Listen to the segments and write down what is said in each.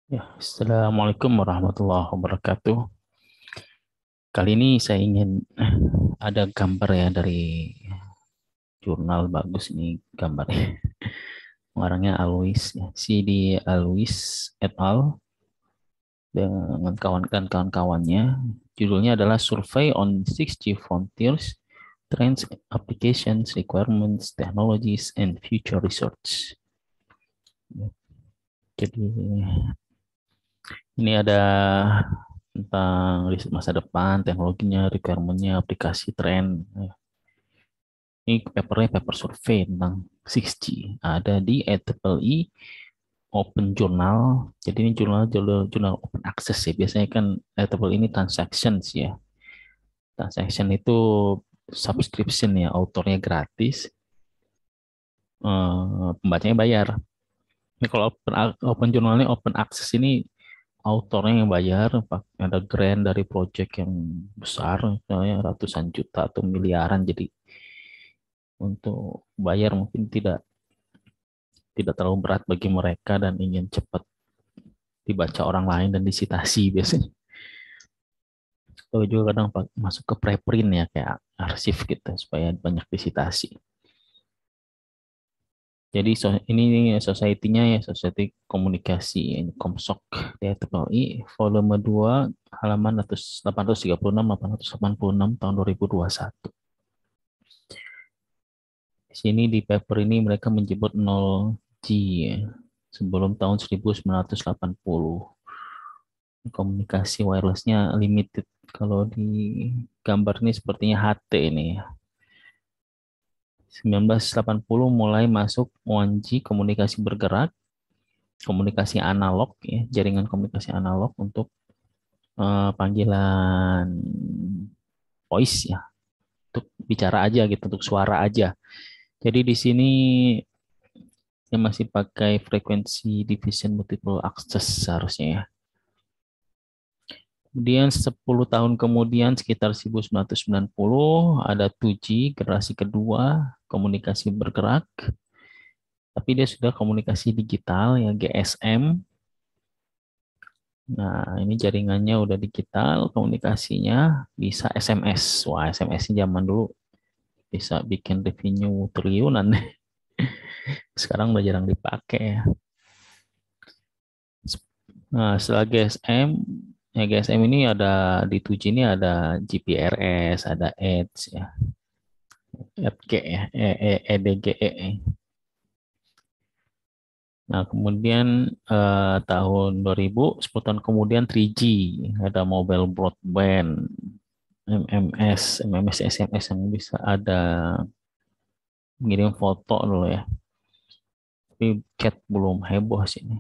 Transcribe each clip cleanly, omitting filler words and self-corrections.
Ya, Assalamualaikum warahmatullahi wabarakatuh. Kali ini saya ingin ada gambar ya dari jurnal bagus ini gambarnya. Orangnya Alois, ya. CD Alois et al. Dengan kawan-kawannya. Judulnya adalah Survey on 6G Frontiers, Trends, Applications, Requirements, Technologies, and Future Research. Jadi ini ada tentang riset masa depan, teknologinya, requirement-nya, aplikasi, tren. Ini papernya paper survei tentang 6G. Ada di IEEE Open Journal. Jadi ini jurnal open access ya. Biasanya kan IEEE ini transactions ya. Transaction itu subscription ya, autornya gratis, pembacanya bayar. Ini kalau open journalnya open access ini autornya yang bayar, ada grant dari project yang besar, misalnya ratusan juta atau miliaran, jadi untuk bayar mungkin tidak tidak terlalu berat bagi mereka dan ingin cepat dibaca orang lain dan disitasi biasanya. Atau juga kadang masuk ke preprint ya kayak arsip gitu supaya banyak disitasi. Jadi ini society-nya ya Society Komunikasi Komsok TTPI volume 2 halaman 836 tahun 2021. Di sini di paper ini mereka menyebut 0G ya, sebelum tahun 1980. Komunikasi wirelessnya limited. Kalau di gambar ini sepertinya HT ini ya. 1980 mulai masuk 1G komunikasi bergerak, komunikasi analog ya, jaringan komunikasi analog untuk panggilan voice ya, untuk bicara aja gitu, untuk suara aja. Jadi di sini yang masih pakai frekuensi division multiple access seharusnya ya. Kemudian 10 tahun kemudian sekitar 1990 ada 2G generasi kedua komunikasi bergerak, tapi dia sudah komunikasi digital ya GSM. Nah, ini jaringannya udah digital, komunikasinya bisa SMS. Wah, SMS ini zaman dulu bisa bikin revenue triliunan. Sekarang udah jarang dipakai ya. Nah, setelah GSM, ya GSM ini ada di 2G ini ada GPRS, ada Edge ya, EDG ya, EDGE. Nah, kemudian tahun 2000, 10 tahun kemudian 3G, ada mobile broadband, MMS, SMS yang bisa ada ngirim foto dulu ya. Tapi chat belum heboh sih ini.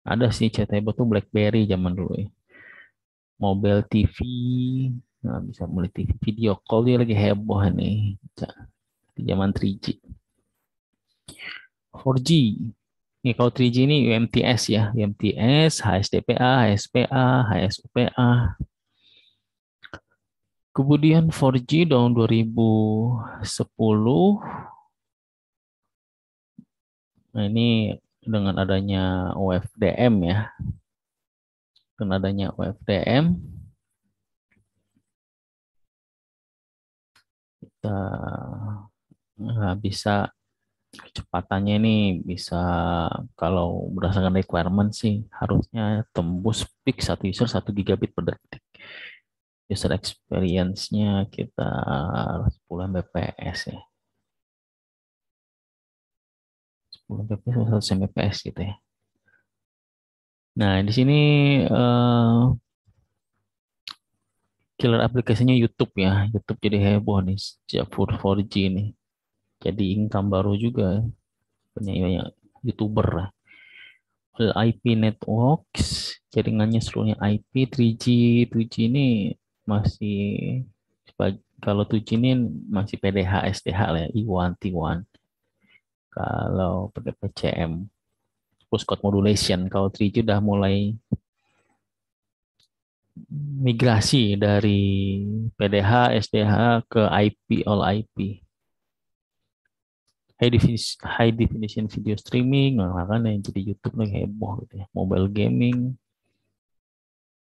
Ada sih chat heboh tuh BlackBerry zaman dulu ya. Mobile TV, nah bisa mulai TV video call dia lagi heboh nih. Di zaman 3G. 4G. Ini kalau 3G ini UMTS ya, UMTS, HSDPA, HSPA, HSUPA. Kemudian 4G tahun 2010. Nah, ini dengan adanya UFDM ya, dengan adanya UFDM kita bisa kecepatannya ini bisa kalau berdasarkan requirement sih harusnya tembus peak satu user 1 gigabit per detik. User experience-nya kita 10 Mbps ya. 10 Mbps atau 100 Mbps gitu ya. Nah, di sini eh, killer aplikasinya YouTube ya. YouTube jadi heboh nih sejak 4G ini. Jadi income baru juga punya banyak YouTuber lah. All IP networks, jaringannya seluruhnya IP, 3G, 2G ini masih kalau 2G ini masih PDH, SDH lah ya, I1, T1. Kalau pakai PCM, plus code modulation. Kalau 3G udah mulai migrasi dari PDH, SDH ke IP, all IP. high definition video streaming, nah kan yang jadi YouTube lagi heboh gitu ya, mobile gaming.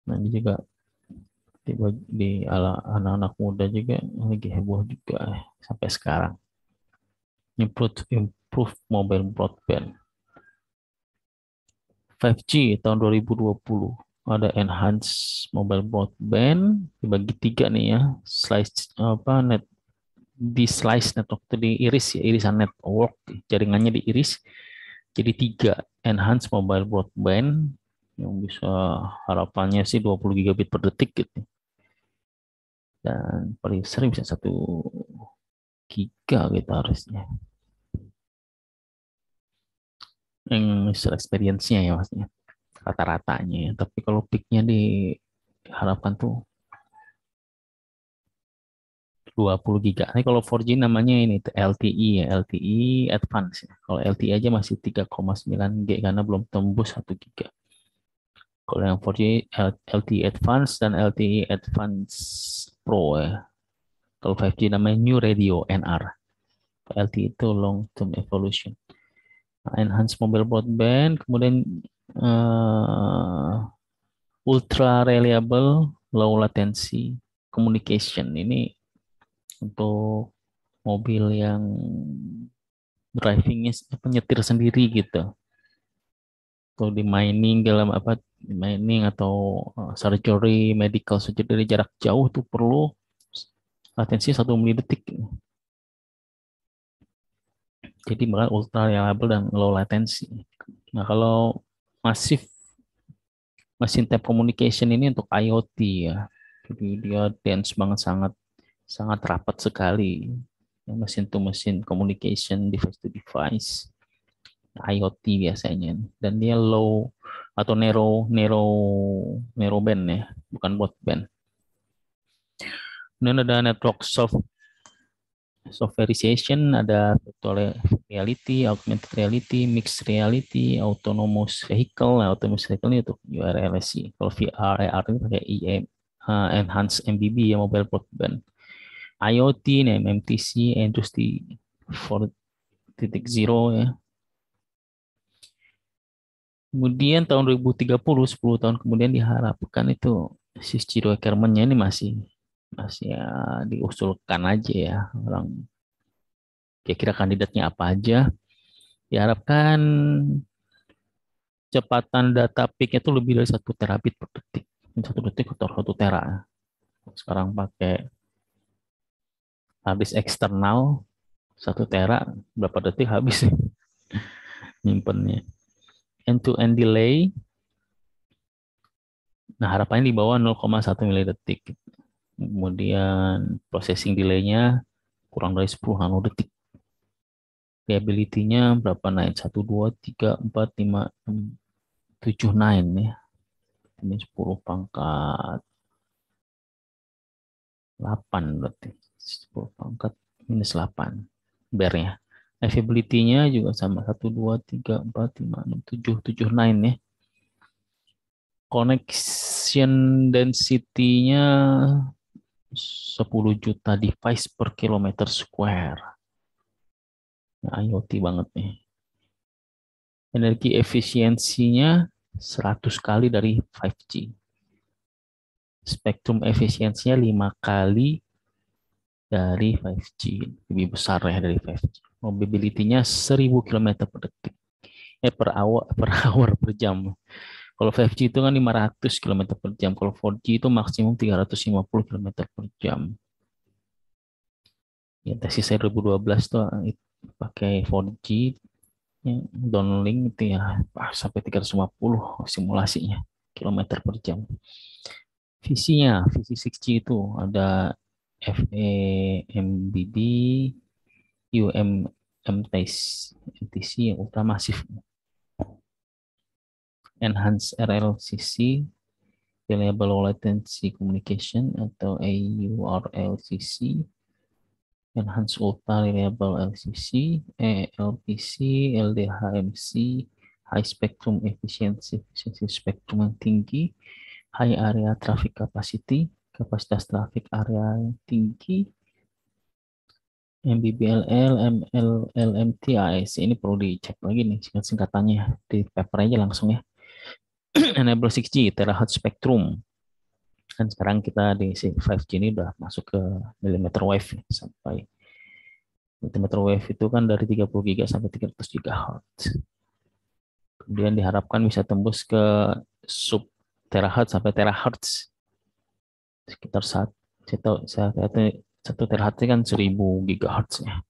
Nah ini juga di ala anak-anak muda juga lagi heboh juga sampai sekarang. Improve mobile broadband. 5G tahun 2020 ada enhance mobile broadband dibagi tiga nih ya, slice apa net di slice network itu diiris ya, irisan network jaringannya diiris jadi tiga, enhance mobile broadband yang bisa harapannya sih 20 gigabit per detik gitu, dan paling sering bisa 1 giga gitu harusnya yang user experience-nya ya maksudnya rata-ratanya ya. Tapi kalau peaknya diharapkan tuh 20 giga. Ini kalau 4G namanya ini tuh LTE ya, LTE Advance ya. Kalau LTE aja masih 3,9 G karena belum tembus 1 giga. Kalau yang 4G LTE Advance dan LTE Advance Pro ya. Kalau 5G namanya New Radio NR. LTE itu Long Term Evolution. Nah, enhance mobile broadband, kemudian uh, ultra reliable low latency communication ini untuk mobil yang drivingnya apa nyetir sendiri gitu, atau di mining dalam apa di mining atau surgery medical surgery dari jarak jauh tuh perlu latensi 1 milidetik, jadi bakal ultra reliable dan low latency. Nah kalau masif machine type communication ini untuk IoT ya, jadi dia dense banget, sangat sangat rapat sekali, mesin to mesin communication, device to device, IoT biasanya, dan dia low atau narrow band ya, bukan broadband. Dan ada network softwareization, ada virtual reality, augmented reality, mixed reality, autonomous vehicle ini untuk URLSC. Kalau VR AR ini pakai enhanced MBB ya, mobile broadband. IoT nih MMTC Industry 4.0 ya. Kemudian tahun 2030, 10 tahun kemudian diharapkan itu 6G requirement-nya ini masih masih ya diusulkan aja ya orang, kira-kira kandidatnya apa aja. Diharapkan kecepatan data peak itu lebih dari 1 terabit per detik. 1 detik atau 1 tera. Sekarang pakai habis eksternal 1 tera, berapa detik habis nyimpennya. End-to-end delay, nah harapannya di bawah 0,1 milidetik. Kemudian processing delay-nya kurang dari 10 nanodetik. Reliability-nya berapa naik? 1, 2, 3, 4, 5, 6, 7 9 ya. Ini 10 pangkat 8 berarti. 10 pangkat minus 8 bare-nya. Availability-nya juga sama 1, 2, 3, 4, 5, 6, 7, 7 9 ya. Connection density-nya 10 juta device per kilometer square. Nah, IoT banget nih. Energi efisiensinya 100 kali dari 5G. Spektrum efisiensinya 5 kali dari 5G. Lebih besar ya dari 5G. Mobility-nya 1000 km per detik. Per hour, per jam. Kalau 5G itu kan 500 km per jam. Kalau 4G itu maksimum 350 km per jam. Ya, tesis saya 2012 tuh pakai 4G ya, downlink itu ya sampai 350 simulasinya kilometer per jam. Visinya, visi 6G itu ada FEMBD, UMTC yang ultramasif, Enhanced RLCC, Reliable Low Latency Communication atau AURLCC, Enhanced Ultra Reliable LCC, LPC, LDHMC, High Spectrum Efficiency, efisiensi spektrum yang tinggi, High Area Traffic Capacity, kapasitas traffic area yang tinggi, MBBLL, MLLMT, AEC ini perlu dicek lagi nih singkatannya di paper aja langsung ya. Enable 6G, terahertz spectrum. Kan sekarang kita di 5G ini udah masuk ke millimeter wave ya, sampai millimeter wave itu kan dari 30 giga sampai 300 gigahertz. Kemudian diharapkan bisa tembus ke sub terahertz sampai terahertz sekitar satu terahertz kan 1000 gigahertz ya.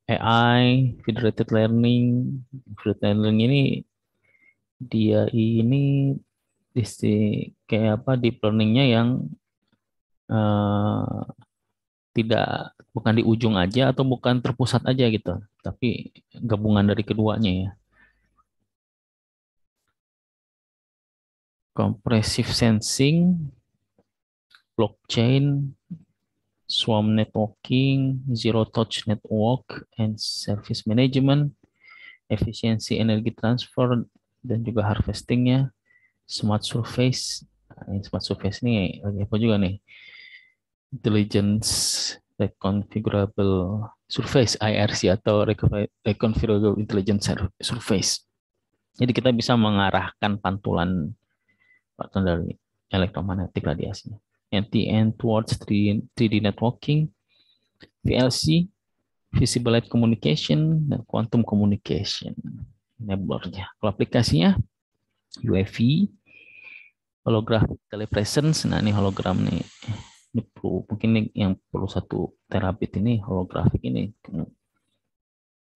AI, federated learning ini dia ini kayak apa deep learningnya yang eh, tidak bukan di ujung aja atau bukan terpusat aja gitu, tapi gabungan dari keduanya ya. Comprehensive sensing, blockchain, swarm networking, zero touch network, and service management, efisiensi energi transfer dan juga harvestingnya, smart surface. Nah, ini smart surface ini lagi apa juga nih? Intelligence Reconfigurable Surface IRC atau Reconfigurable Intelligence Surface. Jadi kita bisa mengarahkan pantulan dari elektromagnetik radiasinya. NTN towards 3D networking, VLC, visible light communication, dan quantum communication. Enablernya. Kalau aplikasinya UAV, holographic telepresence. Nah ini hologram nih. Ini perlu, mungkin ini yang perlu 1 terabit ini holographic ini.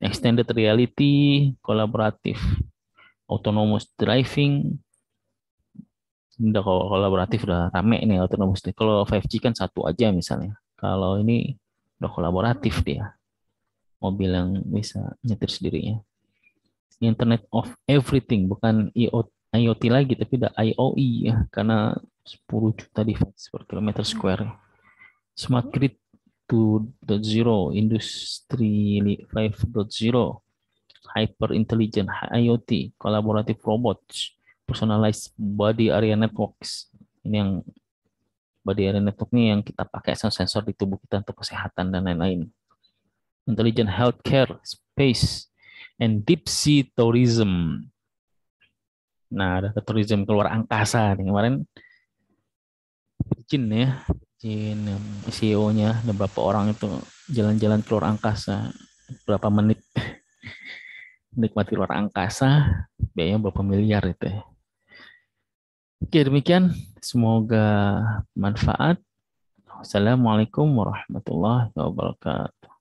Extended reality, kolaboratif, autonomous driving. Udah kalau kolaboratif udah rame ini autonomous. Kalau 5G kan satu aja misalnya. Kalau ini udah kolaboratif dia. Mobil yang bisa nyetir sendirinya. Internet of Everything, bukan IoT lagi, tapi udah IoE ya, karena 10 juta device per kilometer square. Smart Grid 2.0, Industri 5.0, Hyper Intelligent IoT, Collaborative Robots, Personalized Body Area Networks. Ini yang body area network ini yang kita pakai sensor di tubuh kita untuk kesehatan dan lain-lain. Intelligent Healthcare, Space, and Deep Sea Tourism. Nah, ada tourism keluar angkasa nih. Kemarin Virgin ya, Virgin CEO-nya ada beberapa orang itu jalan-jalan keluar angkasa berapa menit menikmati luar angkasa, biayanya berapa miliar itu ya. Oke, demikian. Semoga bermanfaat. Wassalamualaikum warahmatullahi wabarakatuh.